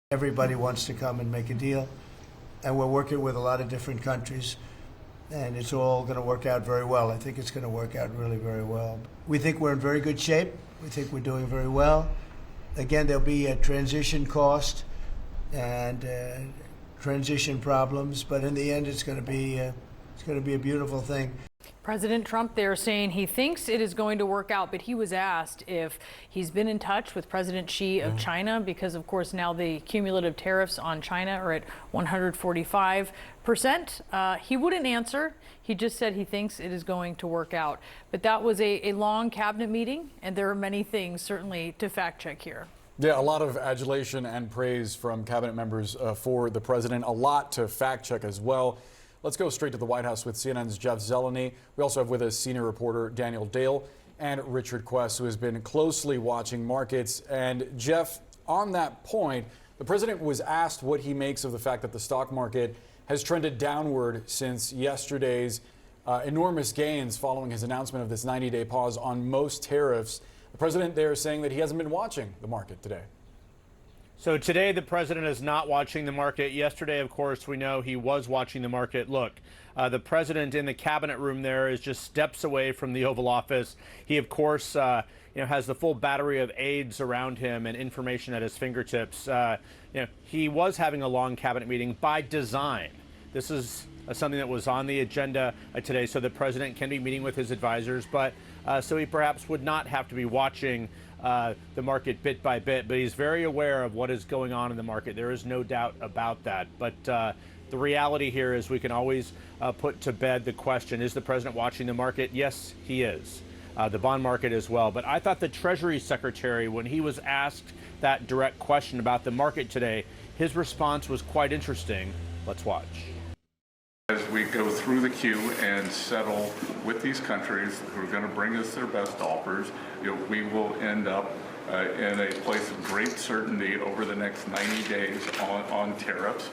Everybody wants to come and make a deal, and we're working with a lot of different countries, and it's all going to work out very well. I think it's going to work out really very well. We think we're in very good shape. We think we're doing very well. Again, there'll be a transition cost and transition problems, but in the end, it's going to be a beautiful thing. President Trump there saying he thinks it is going to work out, but he was asked if he's been in touch with President Xi of China, because of course now the cumulative tariffs on China are at 145%. He wouldn't answer. He just said he thinks it is going to work out. But that was a long cabinet meeting, and there are many things certainly to fact check here. Yeah, a lot of adulation and praise from cabinet members for the president. A lot to fact check as well. Let's go straight to the White House with CNN's Jeff Zeleny. We also have with us senior reporter Daniel Dale and Richard Quest, who has been closely watching markets. And Jeff, on that point, the president was asked what he makes of the fact that the stock market has trended downward since yesterday's enormous gains following his announcement of this 90-day pause on most tariffs. The president there is saying that he hasn't been watching the market today. So today the president is not watching the market. Yesterday, of course, we know he was watching the market. Look, the president in the cabinet room there is just steps away from the Oval Office. He, of course, has the full battery of aides around him and information at his fingertips. He was having a long cabinet meeting by design. This is something that was on the agenda today, so the president can be meeting with his advisors, but so he perhaps would not have to be watching the market bit by bit, but he's very aware of what is going on in the market. There is no doubt about that. But the reality here is we can always put to bed the question, is the president watching the market? Yes, he is. The bond market as well. But I thought the Treasury Secretary, when he was asked that direct question about the market today, his response was quite interesting. Let's watch. As we go through the queue and settle with these countries who are going to bring us their best offers, we will end up in a place of great certainty over the next 90 days on tariffs.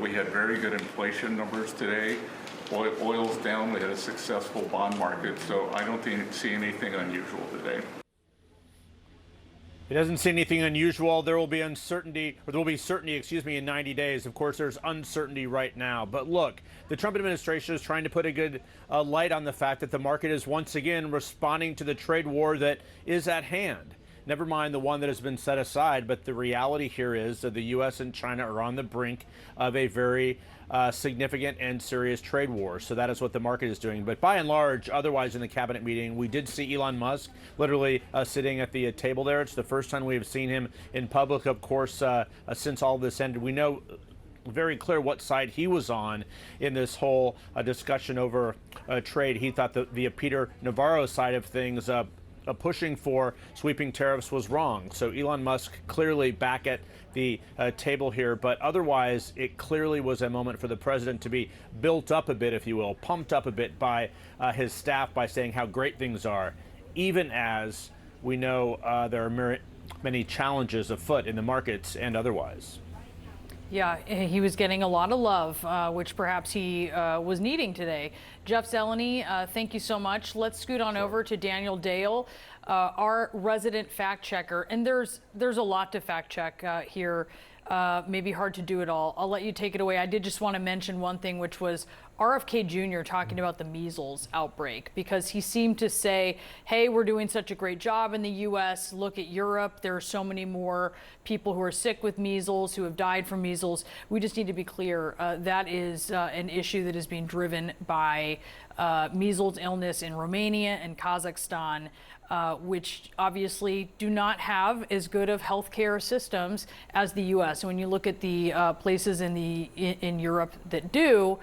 We had very good inflation numbers today. Oil's down. We had a successful bond market, so I don't see anything unusual today. He doesn't see anything unusual. There will be certainty in 90 days. Of course, there's uncertainty right now. But look, the Trump administration is trying to put a good light on the fact that the market is once again responding to the trade war that is at hand. Never mind the one that has been set aside, but the reality here is that the U.S. and China are on the brink of a very significant and serious trade war. So that is what the market is doing. But by and large, otherwise in the cabinet meeting, we did see Elon Musk literally sitting at the table there. It's the first time we have seen him in public, of course, since all this ended. We know very clear what side he was on in this whole discussion over trade. He thought the Peter Navarro side of things pushing for sweeping tariffs was wrong. So Elon Musk clearly back at the table here, but otherwise it clearly was a moment for the president to be built up a bit, if you will, pumped up a bit by his staff by saying how great things are, even as we know there are many challenges afoot in the markets and otherwise. Yeah, he was getting a lot of love, which perhaps he was needing today. Jeff Zeleny, thank you so much. Let's scoot on over to Daniel Dale, our resident fact checker. And there's a lot to fact check here. Maybe hard to do it all. I'll let you take it away. I did just want to mention one thing, which was RFK Jr. talking about the measles outbreak, because he seemed to say, hey, we're doing such a great job in the U.S. Look at Europe. There are so many more people who are sick with measles, who have died from measles. We just need to be clear. That is an issue that is being driven by measles illness in Romania and Kazakhstan, which obviously do not have as good of healthcare systems as the U.S. So when you look at the places in Europe that do,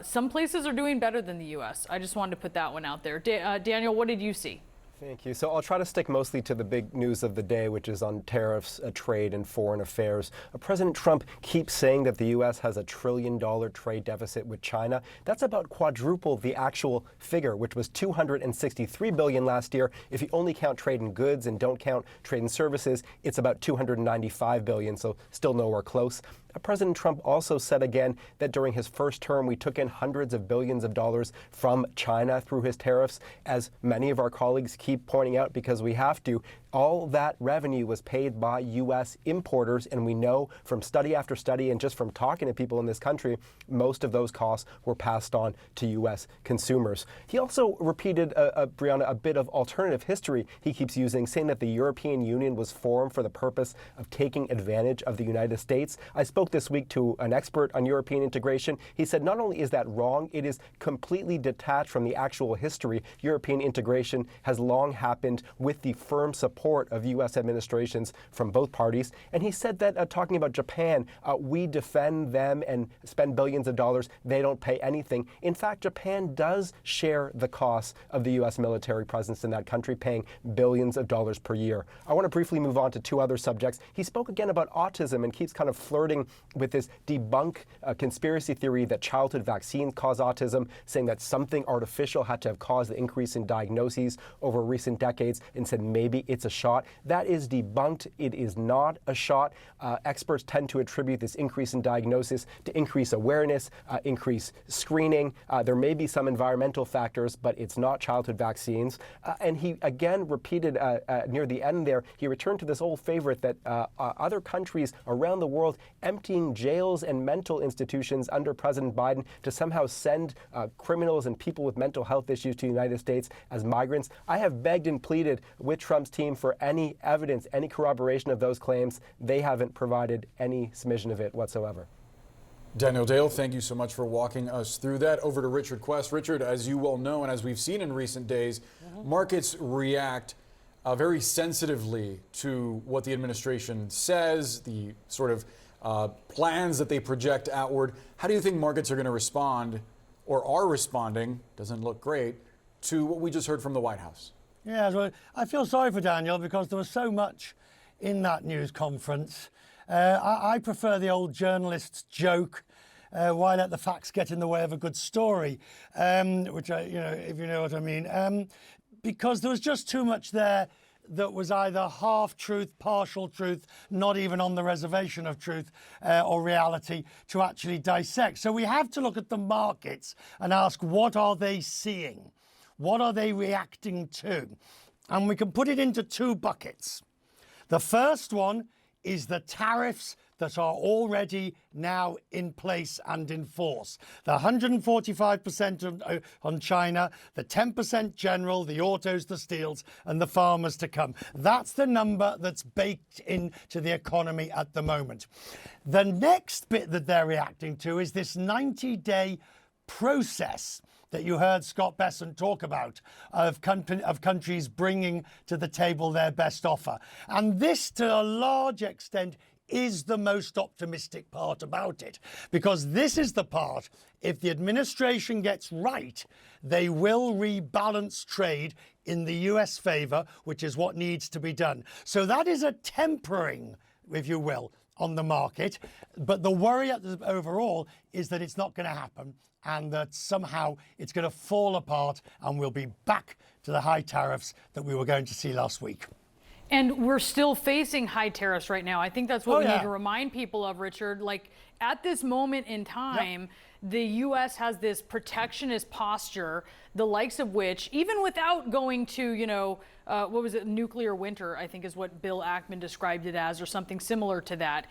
some places are doing better than the U.S. I just wanted to put that one out there. Daniel, what did you see? Thank you. So I'll try to stick mostly to the big news of the day, which is on tariffs, trade, and foreign affairs. President Trump keeps saying that the U.S. has a $1 trillion trade deficit with China. That's about quadruple the actual figure, which was $263 billion last year. If you only count trade in goods and don't count trade in services, it's about $295 billion, so still nowhere close. President Trump also said again that during his first term, we took in hundreds of billions of dollars from China through his tariffs. As many of our colleagues keep pointing out, because we have to, All that revenue was paid by U.S. importers, and we know from study after study and just from talking to people in this country, most of those costs were passed on to U.S. consumers. He also repeated, Brianna, a bit of alternative history he keeps using, saying that the European Union was formed for the purpose of taking advantage of the United States. I spoke this week to an expert on European integration. He said not only is that wrong, it is completely detached from the actual history. European integration has long happened with the firm support of U.S. administrations from both parties. And he said that, talking about Japan, we defend them and spend billions of dollars. They don't pay anything. In fact, Japan does share the costs of the U.S. military presence in that country, paying billions of dollars per year. I want to briefly move on to two other subjects. He spoke again about autism and keeps kind of flirting with this debunk conspiracy theory that childhood vaccines cause autism, saying that something artificial had to have caused the increase in diagnoses over recent decades, and said maybe it's a shot. That is debunked. It is not a shot. Experts tend to attribute this increase in diagnosis to increase awareness, increase screening. There may be some environmental factors, but it's not childhood vaccines. And he again repeated near the end there, he returned to this old favorite that other countries around the world emptying jails and mental institutions under President Biden to somehow send criminals and people with mental health issues to the United States as migrants. I have begged and pleaded with Trump's team for any evidence, any corroboration of those claims. They haven't provided any smidgen of it whatsoever. Daniel Dale, thank you so much for walking us through that. Over to Richard Quest. Richard, as you well know, and as we've seen in recent days, markets react very sensitively to what the administration says, the sort of plans that they project outward. How do you think markets are going to respond, or are responding, doesn't look great, to what we just heard from the White House? Yeah, well, I feel sorry for Daniel because there was so much in that news conference. I prefer the old journalist's joke, why let the facts get in the way of a good story, which, if you know what I mean, because there was just too much there that was either half-truth, partial truth, not even on the reservation of truth or reality to actually dissect. So we have to look at the markets and ask, what are they seeing? What are they reacting to? And we can put it into two buckets. The first one is the tariffs that are already now in place and in force. The 145% on China, the 10% general, the autos, the steels, and the farmers to come. That's the number that's baked into the economy at the moment. The next bit that they're reacting to is this 90-day process that you heard Scott Bessent talk about, of countries bringing to the table their best offer. And this, to a large extent, is the most optimistic part about it, because this is the part, if the administration gets right, they will rebalance trade in the US favor, which is what needs to be done. So that is a tempering, if you will, on the market. But the worry overall is that it's not going to happen, and that somehow it's going to fall apart and we'll be back to the high tariffs that we were going to see last week. And we're still facing high tariffs right now. I think that's what we need to remind people of, Richard. Like, at this moment in time, the U.S. has this protectionist posture, the likes of which, even without going to, what was it, nuclear winter, I think is what Bill Ackman described it as, or something similar to that.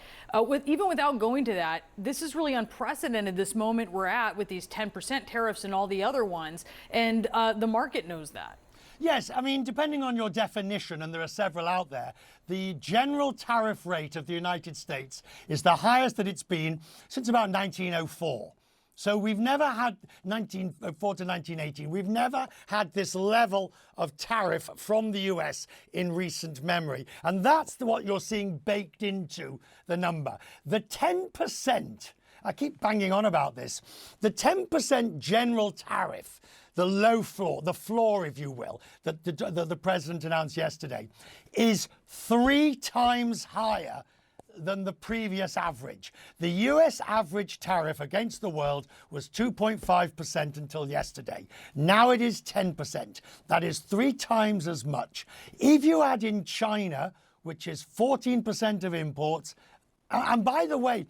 Even without going to that, this is really unprecedented, this moment we're at with these 10% tariffs and all the other ones. And the market knows that. Yes, I mean, depending on your definition, and there are several out there, the general tariff rate of the United States is the highest that it's been since about 1904. So we've never had 1904 to 1918. We've never had this level of tariff from the US in recent memory. And that's what you're seeing baked into the number. The 10%, I keep banging on about this, the 10% general tariff, the low floor, the floor, if you will, that the president announced yesterday, is 3 times higher than the previous average. The US average tariff against the world was 2.5% until yesterday. Now it is 10%. That is 3 times as much. If you add in China, which is 14% of imports, and by the way,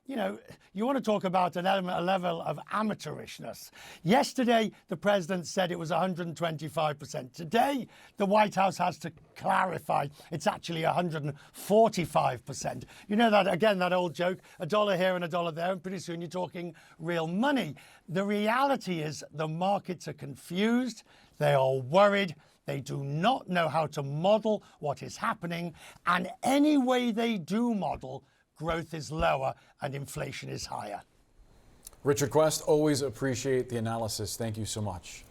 you know, you want to talk about a level of amateurishness. Yesterday, the president said it was 125%. Today, the White House has to clarify it's actually 145%. You know that, again, that old joke, a dollar here and a dollar there, and pretty soon you're talking real money. The reality is the markets are confused. They are worried. They do not know how to model what is happening. And any way they do model, growth is lower and inflation is higher. Richard Quest, always appreciate the analysis. Thank you so much.